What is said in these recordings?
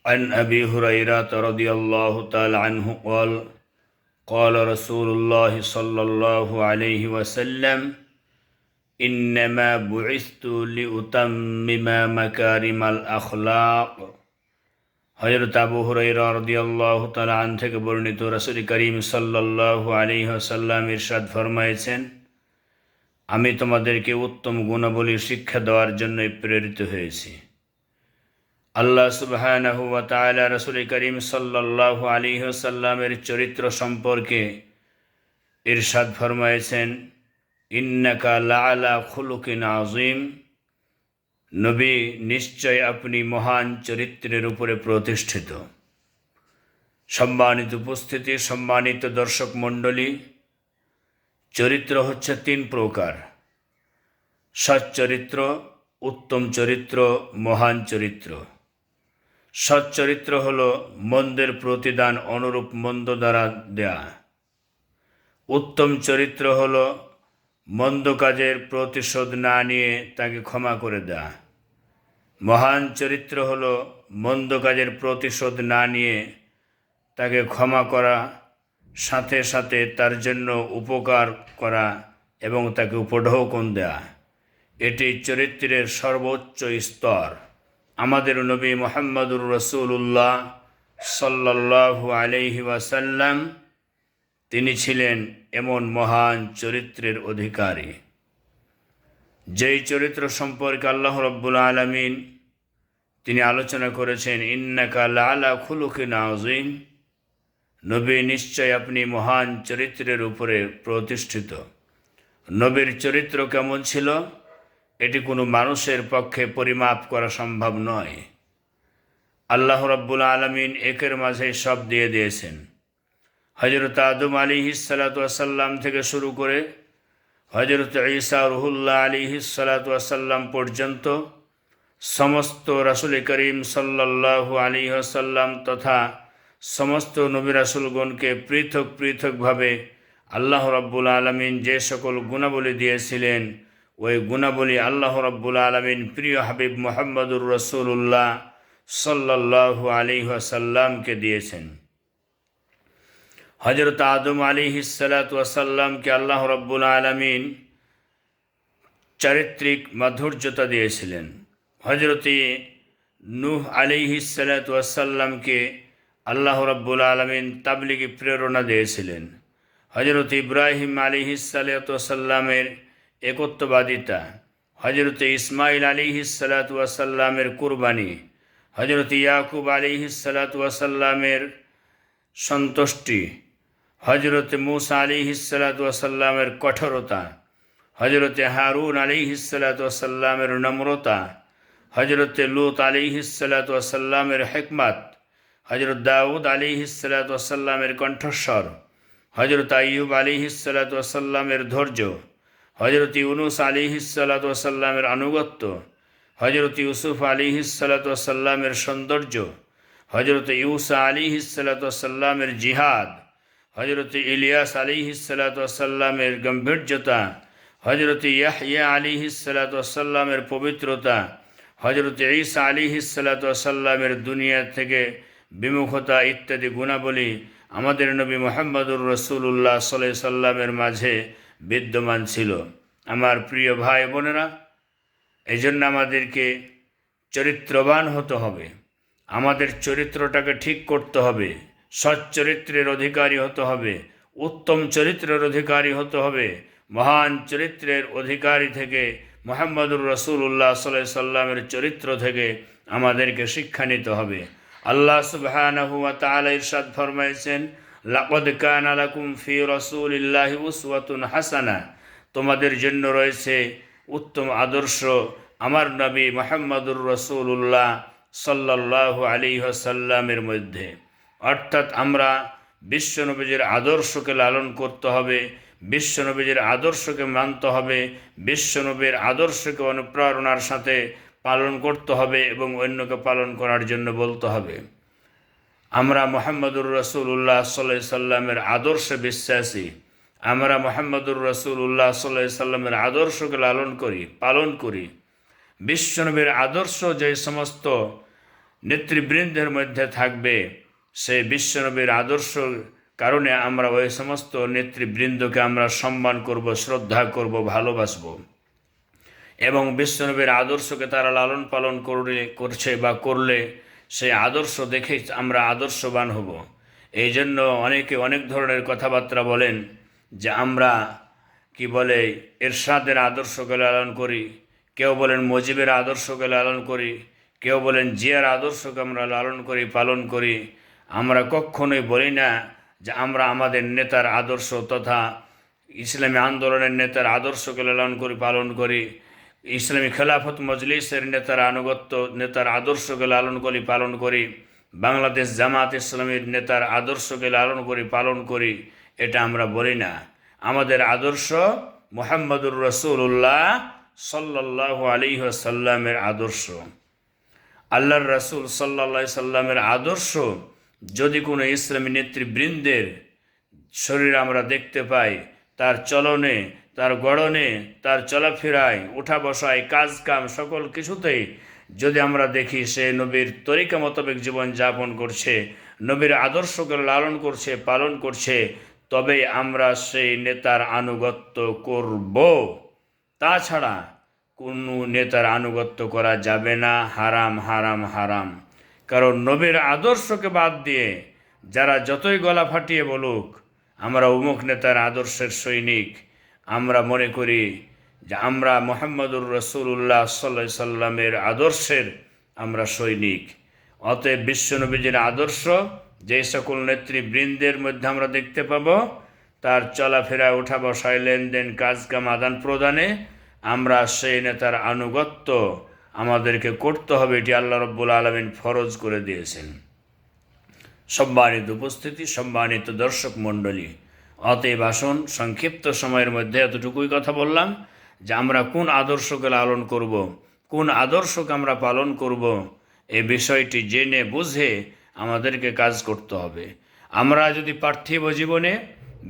عن أبي هريرة رضي الله تعالى عنه قال قال رسول الله صلى الله عليه وسلم إنما بعثت لأتمم مكارم الأخلاق হযরত আবু হুরায়রা রাদিয়াল্লাহু তাআলা আন থেকে বর্ণিত রাসূল করিম সাল্লাল্লাহু আলাইহি ওয়াসাল্লাম ইরশাদ ফরমায়েছেন, আমি তোমাদেরকে উত্তম গুণাবলী শিক্ষা দেওয়ার জন্যই প্রেরিত হয়েছি। আল্লাহ সুবহানাহু ওয়া তাআলা রাসূল করিম সাল্লাল্লাহু আলাইহি ওয়াসাল্লামের চরিত্র সম্পর্কে ইরশাদ ফরমায়েছেন, ইন্নাকা লাআলা খুলুকিন আযীম, নবী নিশ্চয় আপনি মহান চরিত্রের উপরে প্রতিষ্ঠিত। সম্মানিত উপস্থিতি, সম্মানিত দর্শক মণ্ডলী, চরিত্র হচ্ছে তিন প্রকার: সৎ চরিত্র, উত্তম চরিত্র, মহান চরিত্র। সৎ চরিত্র হল মন্দের প্রতিদান অনুরূপ মন্দ দ্বারা দেয়া। উত্তম চরিত্র হল মন্দ কাজের প্রতিশোধ না নিয়ে তাকে ক্ষমা করে দেয়া। মহান চরিত্র হল মন্দ কাজের প্রতিশোধ না নিয়ে তাকে ক্ষমা করা, সাথে সাথে তার জন্য উপকার করা এবং তাকে উপঢৌকন দেয়া। এটি চরিত্রের সর্বোচ্চ স্তর। আমাদের নবী মুহাম্মদুর রাসূলুল্লাহ সাল্লাল্লাহু আলাইহি ওয়াসাল্লাম তিনি ছিলেন এমন মহান চরিত্রের অধিকারী, যেই চরিত্র সম্পর্কে আল্লাহ রাব্বুল আলামিন তিনি আলোচনা করেছেন, ইন্নাকা লাআলা খুলুকিন আযীম, নবী নিশ্চয় আপনি মহান চরিত্রের উপরে প্রতিষ্ঠিত। নবীর চরিত্র কেমন ছিল এটি কোনো মানুষের পক্ষে পরিমাপ করা সম্ভব নয়। আল্লাহ রাব্বুল আলামিন একের মাঝে সব দিয়ে দিয়েছেন। হযরত আদম আলাইহিস সালাতু ওয়াস সালাম থেকে শুরু করে হযরত ঈসা রুহুল্লাহ আলাইহিস সালাতু ওয়াস সালাম পর্যন্ত সমস্ত রাসূল করিম সাল্লাল্লাহু আলাইহি ওয়াসাল্লাম তথা সমস্ত নবী রাসূলগণকে পৃথক পৃথকভাবে আল্লাহ রাব্বুল আলামিন যে সকল গুণাবলী দিয়েছিলেন, ওই গুণাবলী আল্লাহ রাব্বুল আলামিন প্রিয় হাবিব মুহাম্মদুর রাসূলুল্লাহ সাল্লাল্লাহু আলাইহি ওয়াসাল্লামকে দিয়েছেন। হযরত আদম আলাইহিস সালাতু ওয়াস সালামকে আল্লাহ রাব্বুল আলামিন চারিত্রিক মাধুর্যতা দিয়েছিলেন। হযরত নূহ আলাইহিস সালাতু ওয়াস সালামকে আল্লাহ রাব্বুল আলামিন তাবলীগী প্রেরণা দিয়েছিলেন। হযরত ইব্রাহিম আলাইহিস সালাতু ওয়াস সালামের একত্ববাদিতা, হযরত ইসমাইল আলাইহিস সালাতু ওয়াস সালামের কুরবানি, হযরত ইয়াকুব আলাইহিস সালাতু ওয়াস সালামের সন্তুষ্টি, হযরত মূসা আলাইহিস সালাতু ওয়াস সালামের কঠোরতা, হযরত হারুন আলাইহিস সালাতু ওয়াস সালামের নম্রতা, হযরত লূত আলাইহিস সালাতু ওয়াস সালামের হিকমত, হযরত দাউদ আলাইহিস সালাতু ওয়াস সালামের কণ্ঠস্বর, হযরত আইয়ুব আলাইহিস সালাতু ওয়াস সালামের ধৈর্য, হযরত ইউনুস আলাইহিস সালাতু ওয়াস সালামের আনুগত্য, হযরত ইউসুফ আলাইহিস সালাতু ওয়াস সালামের সৌন্দর্য, হযরত ইউসা আলাইহিস সালাতু ওয়াস সালামের জিহাদ, হযরত ইলিয়াস আলাইহিস সালাতু ওয়াস সালামের গম্ভীর্যতা, হযরত ইয়াহইয়া আলাইহিস সালাতু ওয়াস সালামের পবিত্রতা, হযরত ঈসা আলাইহিস সালাতু ওয়াস সালামের দুনিয়া থেকে বিমুখতা ইত্যাদি গুণাবলী আমাদের নবী মুহাম্মদুর রাসূলুল্লাহ সাল্লাল্লাহু আলাইহি সাল্লামের মাঝে বিদ্যমান ছিল। আমার প্রিয় ভাই বোনেরা, এই জন্য আমাদেরকে চরিত্রবান হতে হবে, আমাদের চরিত্রটাকে ঠিক করতে হবে, সৎ চরিত্রের অধিকারী হতে হবে, উত্তম চরিত্রের অধিকারী হতে হবে। মহান চরিত্রের অধিকারী থেকে মুহাম্মদুর রাসূলুল্লাহ সাল্লাল্লাহু আলাইহি সাল্লামের চরিত্র থেকে আমাদেরকে শিক্ষা নিতে হবে। আল্লাহ সুবহানাহু ওয়া তাআলা ইরশাদ ফরমাইছেন, লাকাদ কানা লাকুম ফি রাসূলিল্লাহি উসওয়াতুন হাসানা, তোমাদের জন্য রয়েছে উত্তম আদর্শ আমার নবী মুহাম্মদুর রাসূলুল্লাহ সাল্লাল্লাহু আলাইহি ওয়াসাল্লামের মধ্যে। অর্থাৎ আমরা বিশ্বনবীর আদর্শকে লালন করতে হবে, বিশ্বনবীর আদর্শকে মানতে হবে, বিশ্বনবীর আদর্শকে অনুপ্রেরণার সাথে পালন করতে হবে এবং অন্যকে পালন করার জন্য বলতে হবে। আমরা মুহাম্মদুর রাসূলুল্লাহ সাল্লাল্লাহু আলাইহি সাল্লামের আদর্শে বিশ্বাসী, আমরা মুহাম্মদুর রাসূলুল্লাহ সাল্লাল্লাহু আলাইহি সাল্লামের আদর্শকে লালন করি, পালন করি। বিশ্বনবীর আদর্শ যে সমস্ত নেতৃবৃন্দের মধ্যে থাকবে, সেই বিশ্বনবীর আদর্শ কারণে আমরা ওই সমস্ত নেতৃবৃন্দকে আমরা সম্মান করব, শ্রদ্ধা করব, ভালোবাসব এবং বিশ্বনবীর আদর্শকে তারা লালন পালন করছে বা করলে সেই আদর্শ দেখে আমরা আদর্শবান হব। এই জন্য অনেকে অনেক ধরনের কথাবার্তা বলেন যে আমরা কি বলে এরশাদের আদর্শকে লালন করি, কেউ বলেন মুজিবের আদর্শকে লালন করি, কেউ বলেন জিয়ার আদর্শকে আমরা লালন করি, পালন করি। আমরা কখনোই বলি না যে আমরা আমাদের নেতার আদর্শ তথা ইসলামী আন্দোলনের নেতার আদর্শকে লালন করি, পালন করি, ইসলামী খেলাফত মজলিসের নেতার আদর্শকে লালন করি, পালন করি, বাংলাদেশ জামাত ইসলামীর নেতার আদর্শকে লালন করি, পালন করি, এটা আমরা বলি না। আমাদের আদর্শ মুহাম্মদুর রাসূলুল্লাহ সাল্লাল্লাহু আলাইহি ওয়াসাল্লামের আদর্শ। আল্লাহর রাসূল সাল্লাল্লাহু আলাইহি সাল্লামের আদর্শ যদি কোনো ইসলামী নেতৃবৃন্দের শরীরে আমরা দেখতে পাই, তার চলনে, তার গড়নে, তার চলাফেরায়, উঠা বসায়, কাজ কাম সকল কিছুতেই যদি আমরা দেখি সে নবীর তরিকা মোতাবেক জীবন যাপন করছে, নবীর আদর্শকে লালন করছে, পালন করছে, তবে আমরা সেই নেতার আনুগত্য করব। তাছাড়া কোনো নেতার আনুগত্য করা যাবে না, হারাম, হারাম, হারাম। কারণ নবীর আদর্শকে বাদ দিয়ে যারা যতই গলা ফাটিয়ে বলুক আমরা অমুক নেতার আদর্শের সৈনিক, আমরা মনে করি যে আমরা মুহাম্মদুর রাসূলুল্লাহ সাল্লাল্লাহু আলাইহি সাল্লামের আদর্শের আমরা সৈনিক। অতএব বিশ্বনবীজির আদর্শ যে সকল নেতৃবৃন্দের মধ্যে আমরা দেখতে পাব, তার চলাফেরা, ওঠা বসায়, লেনদেন, কাজকাম, আদান প্রদানে আমরা সেই নেতার আনুগত্য আমাদেরকে করতে হবে। এটি আল্লাহ রাব্বুল আলামিন ফরজ করে দিয়েছেন। সম্মানিত উপস্থিতি, সম্মানিত দর্শক মণ্ডলী, অতএব আসুন সংক্ষিপ্ত সময়ের মধ্যে এতটুকুই কথা বললাম যে আমরা কোন আদর্শকে লালন করব, কোন আদর্শকে আমরা পালন করব, এই বিষয়টি জেনে বুঝে আমাদেরকে কাজ করতে হবে। আমরা যদি পার্থিব জীবনে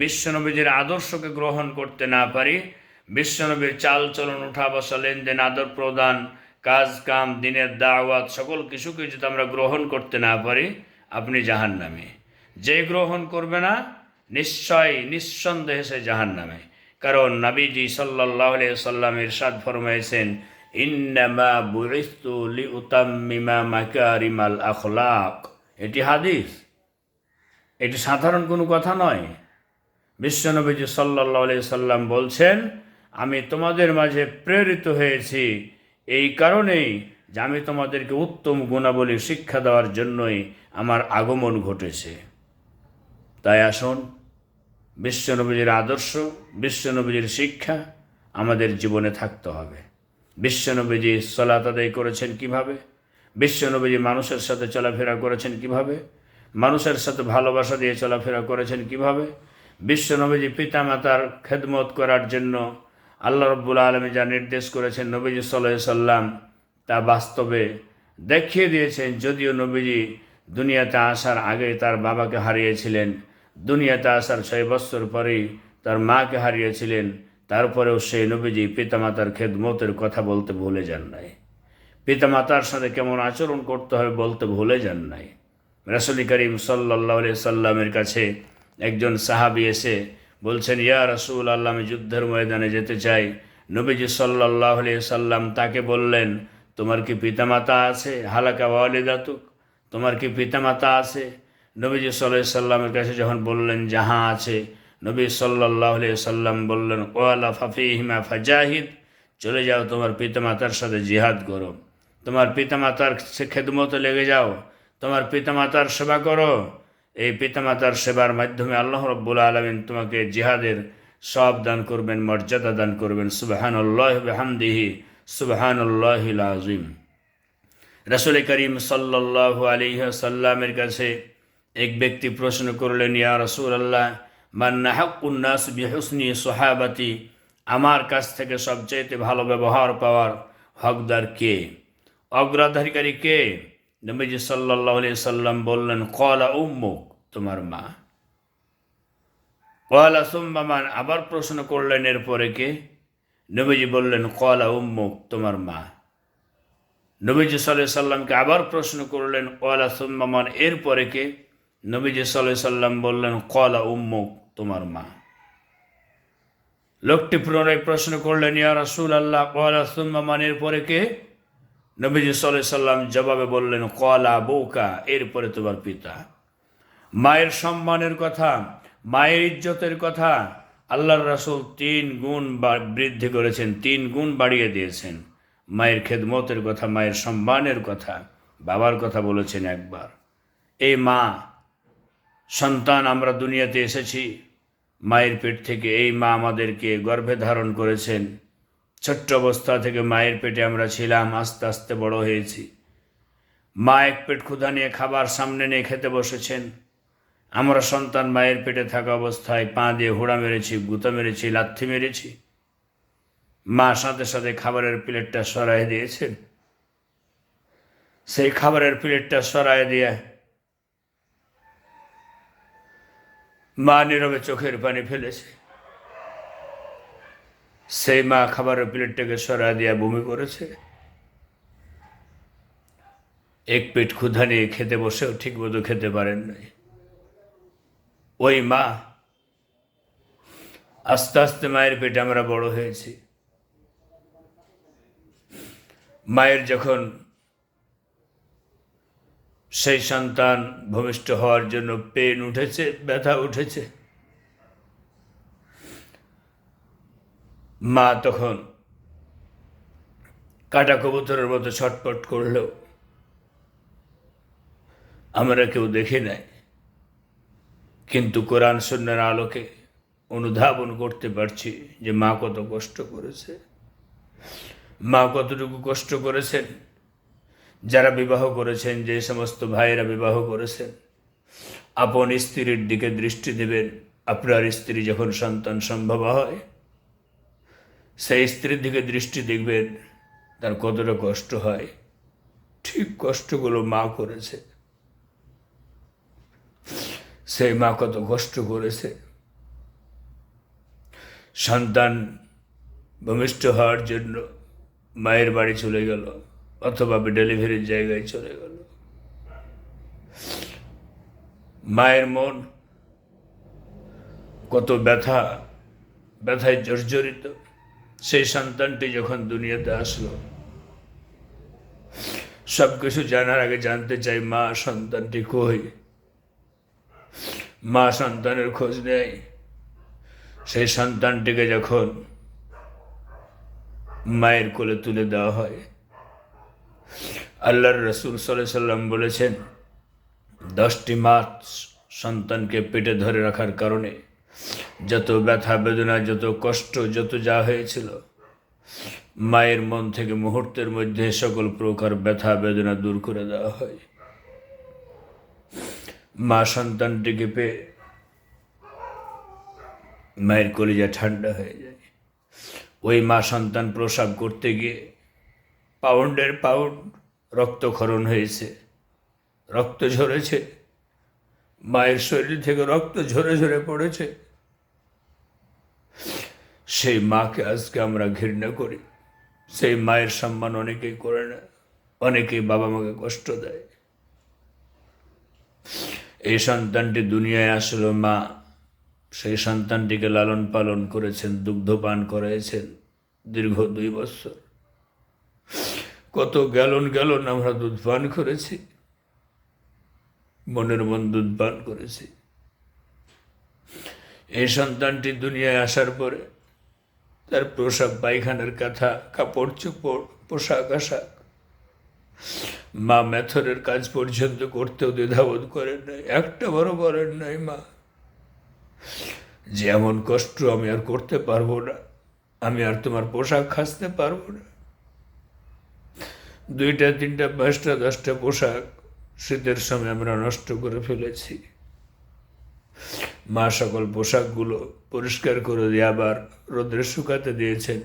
বিশ্বনবীজির আদর্শকে গ্রহণ করতে না পারি, বিশ্বনবীর চাল চলন, উঠা বসা, লেনদেন, আদর প্রদান, কাজ কাম, দিনের দাওয়াত সকল কিছুকে যদি আমরা গ্রহণ করতে না পারি, আপনি জাহান্নামে। যে গ্রহণ করবে না নিঃসন্দেহে সে জাহান্নামে। কারণ নবীজি সাল্লাল্লাহু আলাইহি ওয়াসাল্লাম ইরশাদ ফরমাইছেন, ইন্নামা বুইসতু লিউতাম্মিমা মাকারিমাল আখলাক। এটি হাদিস, এটি সাধারণ কোনো কথা নয়। বিশ্বনবীজি সাল্লাল্লাহু আলাইহি ওয়াসাল্লাম বলছেন, আমি তোমাদের মাঝে প্রেরিত হয়েছি এই কারণেই যে আমি তোমাদেরকে উত্তম গুণাবলী শিক্ষা দেওয়ার জন্যই আমার আগমন ঘটেছে। তাই আসুন বিশ্বনবীজির আদর্শ, বিশ্বনবীজির শিক্ষা আমাদের জীবনে থাকতে হবে। বিশ্বনবীজি সালাত আদায় করেছেন কিভাবে, বিশ্বনবীজি মানুষের সাথে চলাফেরা করেছেন কিভাবে, মানুষের সাথে ভালোবাসা দিয়ে চলাফেরা করেছেন কিভাবে, বিশ্বনবীজি পিতামাতার খেদমত করার জন্য আল্লাহ রাব্বুল আলামিন যা নির্দেশ করেছেন নবীজি সাল্লাল্লাহু আলাইহি সাল্লাম তা বাস্তবে দেখিয়ে দিয়েছেন। যদিও নবীজি দুনিয়াতে আসার আগে তার বাবাকে হারিয়েছিলেন, দুনিয়াতে আসার 6 বছর পরেই তার মাকে হারিয়েছিলেন, তারপরেও সেই নবীজি পিতামাতার খেদমতের কথা বলতে ভুলে যান নাই, পিতামাতার সাথে কেমন আচরণ করতে হবে বলতে ভুলে যান নাই। রাসূল করিম সাল্লাল্লাহু আলাইহি সাল্লামের কাছে একজন সাহাবী এসে বলছেন, ইয়া রাসূল আল্লাহ, আমি যুদ্ধের ময়দানে যেতে চাই। নবীজি সাল্লাল্লাহু আলাইহি সাল্লাম তাকে বললেন, তোমার কি পিতামাতা আছে? হালাকা ওয়ালিদাতুক, তোমার কি পিতামাতা আছে? নবীজি সাল্লাল্লাহু আলাইহি সাল্লামের কাছে যখন বললেন যাহা আছে, নবী সাল্লাল্লাহু আলাইহি সাল্লাম বললেন, ওয়ালা ফাফিহিমা ফাজাহিদ, চলে যাও তোমার পিতামাতার সাথে জিহাদ করো, তোমার পিতামাতার খেদমতে লেগে যাও, তোমার পিতামাতার সেবা করো। এই পিতামাতার সেবার মাধ্যমে আল্লাহ রাব্বুল আলামিন তোমাকে জিহাদের সওয়াব দান করবেন, মর্যাদা দান করবেন। সুবহানাল্লাহি ওয়া বিহামদিহি সুবহানাল্লাহিল আযীম। রাসূল করিম সাল্লাল্লাহু আলাইহি ওয়াসাল্লামের কাছে এক ব্যক্তি প্রশ্ন করলেন, ইয়া রাসূলুল্লাহ, মান আহাক্কুন নাস বিহুসনি সুহাবাতি, আমার কাছ থেকে সবচেয়ে ভালো ব্যবহার পাওয়ার হকদার কে, অগ্রাধিকারী কে? নবীজি সাল্লাল্লাহু আলাইহি সাল্লাম বললেন, ক্বালা উম্মুক, তোমার মা। ক্বালা সুম্মা মান, আবার প্রশ্ন করলেন এরপরে কে? নবীজি বললেন, ক্বালা উম্মুক, তোমার মা। নবীজি সাল্লাল্লাহু আলাইহি সাল্লামকে আবার প্রশ্ন করলেন, ক্বালা সুম্মা মান, এরপরে কে? নবীজি সাল্লাল্লাহু আলাইহি সাল্লাম বললেন, ক্বালা উম্মুক, তোমার মা। লোকটি পুনরায় প্রশ্ন করলেন, ইয়া রাসূলাল্লাহ, ক্বালা সুম্মা মান, এরপরে কে? নবীজি সাল্লাল্লাহু আলাইহি সাল্লাম জবাবে বললেন, ক্বালা আবুকা, এরপরে তোমার পিতা। মায়ের সম্মানের কথা, মায়ের ইজ্জতের কথা আল্লাহর রাসূল 3 গুণ বৃদ্ধি করেছেন, 3 গুণ বাড়িয়ে দিয়েছেন। মায়ের খেদমতের কথা, মায়ের সম্মানের কথা, বাবার কথা বলেছেন একবার। এই মা সন্তান, আমরা দুনিয়াতে এসেছি মায়ের পেট থেকে। এই মা আমাদেরকে গর্ভে ধারণ করেছেন। ছোট্ট অবস্থা থেকে মায়ের পেটে আমরা ছিলাম, আস্তে আস্তে বড় হয়েছি। মা এক পেট ক্ষুধা নিয়ে খাবার সামনে নিয়ে খেতে বসেছেন। আমরা সন্তান মায়ের পেটে থাকা অবস্থায় পা দিয়ে হোড়া মেরেছি, গুঁতা মেরেছি, লাথি মেরেছি। মা সাথে সাথে খাবারের প্লেটটা সরাই দিয়েছেন। সেই খাবারের প্লেটটা সরাই দিয়ে মা নীরবে চোখের পানি ফেলেছে। সেই মা খাবারের প্লেটটাকে সরাই দিয়ে বমি করেছে। এক পেট ক্ষুধা নিয়ে খেতে বসেও ঠিকমতো খেতে পারেন নাই। ওই মা, আস্তে আস্তে মায়ের পেটে আমরা বড় হয়েছি। মায়ের যখন সেই সন্তান ভূমিষ্ঠ হওয়ার জন্য পেন উঠেছে, ব্যথা উঠেছে, মা তখন কাটা কবুতরের মতো ছটপট করলেও আমরা কেউ দেখি নাই। কিন্তু কোরআন সুন্নাহর আলোকে অনুধাবন করতে পারছি যে মা কত কষ্ট করেছে, মা কতটুকু কষ্ট করেছেন। যারা বিবাহ করেছেন, যে সমস্ত ভাইয়েরা বিবাহ করেছেন, আপন স্ত্রীর দিকে দৃষ্টি দেবেন। আপনার স্ত্রী যখন সন্তান সম্ভব হয়, সেই স্ত্রীর দিকে দৃষ্টি দেখবেন, তার কতটা কষ্ট হয়। ঠিক কষ্টগুলো মা করেছে। সেই মা কত কষ্ট করেছে। সন্তান ভূমিষ্ঠ হওয়ার জন্য মায়ের বাড়ি চলে গেল, অথবা ডেলিভারির জায়গায় চলে গেল। মায়ের মন কত ব্যথায় জর্জরিত। সেই সন্তানটি যখন দুনিয়াতে আসলো, সব কিছু জানার আগে জানতে চাই মা সন্তানটি কই। মা সন্তানের খোঁজ নেয়। সেই সন্তানটিকে যখন মায়ের কোলে তুলে দেওয়া হয়, আল্লাহর রাসূল সাল্লাল্লাহু আলাইহি সাল্লাম বলেছেন, 10টি মাস সন্তানকে পেটে ধরে রাখার কারণে যত ব্যথা বেদনা, যত কষ্ট, যত যা হয়েছিল, মায়ের মন থেকে মুহূর্তের মধ্যে সকল প্রকার ব্যথা বেদনা দূর করে দেওয়া হয়। মা সন্তানটিকে পেয়ে মায়ের কলিজা ঠান্ডা হয়ে যায়। ওই মা সন্তান প্রসব করতে গিয়ে পাউন্ডের পাউন্ড রক্তক্ষরণ হয়েছে, রক্ত ঝরেছে, মায়ের শরীর থেকে রক্ত ঝরে ঝরে পড়েছে। সেই মাকে আজকে আমরা ঘৃণা করি। সেই মায়ের সম্মান অনেকেই করে না, অনেকেই বাবা মাকে কষ্ট দেয়। এই সন্তানটি দুনিয়ায় আসলো, মা সেই সন্তানটিকে লালন পালন করেছেন, দুগ্ধপান করাইছেন দীর্ঘ 2 বছর। কত গ্যালন গ্যালন আমরা দুধ পান করেছি, মনের মন দুধ পান করেছি। এই সন্তানটি দুনিয়ায় আসার পরে তার প্রসাব পায়খানার কথা, কাপড় চোপড়, পোশাক আশাক, মা মেথরের কাজ পর্যন্ত করতেও দ্বিধাবোধ করেন নাই, একটা বড় করেন নাই। মা যে এমন কষ্ট আমি আর করতে পারবো না, আমি আর তোমার পোশাক খাসতে পারবো না। 2টা 3টা 5টা 10টা পোশাক শীতের সময় আমরা নষ্ট করে ফেলেছি। মা সকল পোশাকগুলো পরিষ্কার করে দিয়ে আবার রোদ্রে শুকাতে দিয়েছেন।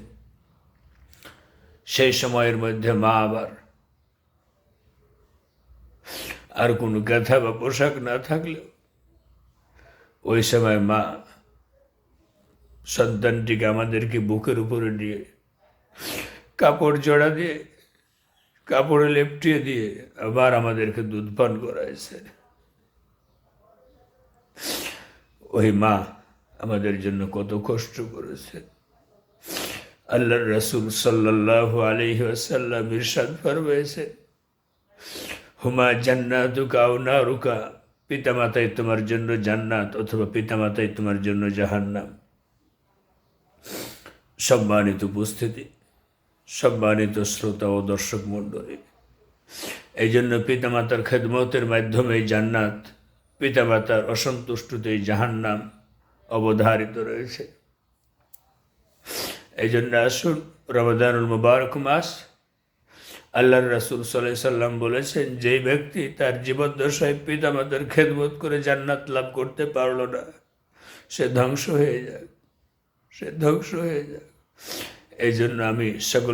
সেই সময়ের মধ্যে মা আবার আর কোনো গাথা বা পোশাক না থাকলেও ওই সময় মা সন্তানটিকে আমাদেরকে বুকের উপরে নিয়ে কাপড় জড়া দিয়ে কাপড়ে লেপটিয়ে দিয়ে আবার আমাদেরকে দুধ পান করাইছে। ওই মা আমাদের জন্য কত কষ্ট করেছে। আল্লাহর রাসূল সাল্লাল্লাহু আলাইহি ওয়াসাল্লাম ইরশাদ ফরমাইছে, হুমা জান্নাতুকা আও নারুকা, পিতামাতাই তোমার জন্য জান্নাত অথবা পিতামাতাই তোমার জন্য জাহান্নাম। সম্মানিত উপস্থিতি, সম্মানিত শ্রোতা ও দর্শক মণ্ডলী, এই জন্য পিতামাতার খেদমতের মাধ্যমে জান্নাত, পিতামাতার অসন্তুষ্টতেই জাহান্নাম অবধারিত রয়েছে। এই জন্য আসুন, রমাদানুল মুবারক মাস, আল্লাহর রাসূল সাল্লাল্লাহু আলাইহি সাল্লাম বলেছেন, যেই ব্যক্তি তার জীবদ্দশায় পিতামাতার খেদমত করে জান্নাত লাভ করতে পারল না, সে ধ্বংস হয়ে যাক, সে ধ্বংস হয়ে যাক। এই জন্য আমি সকল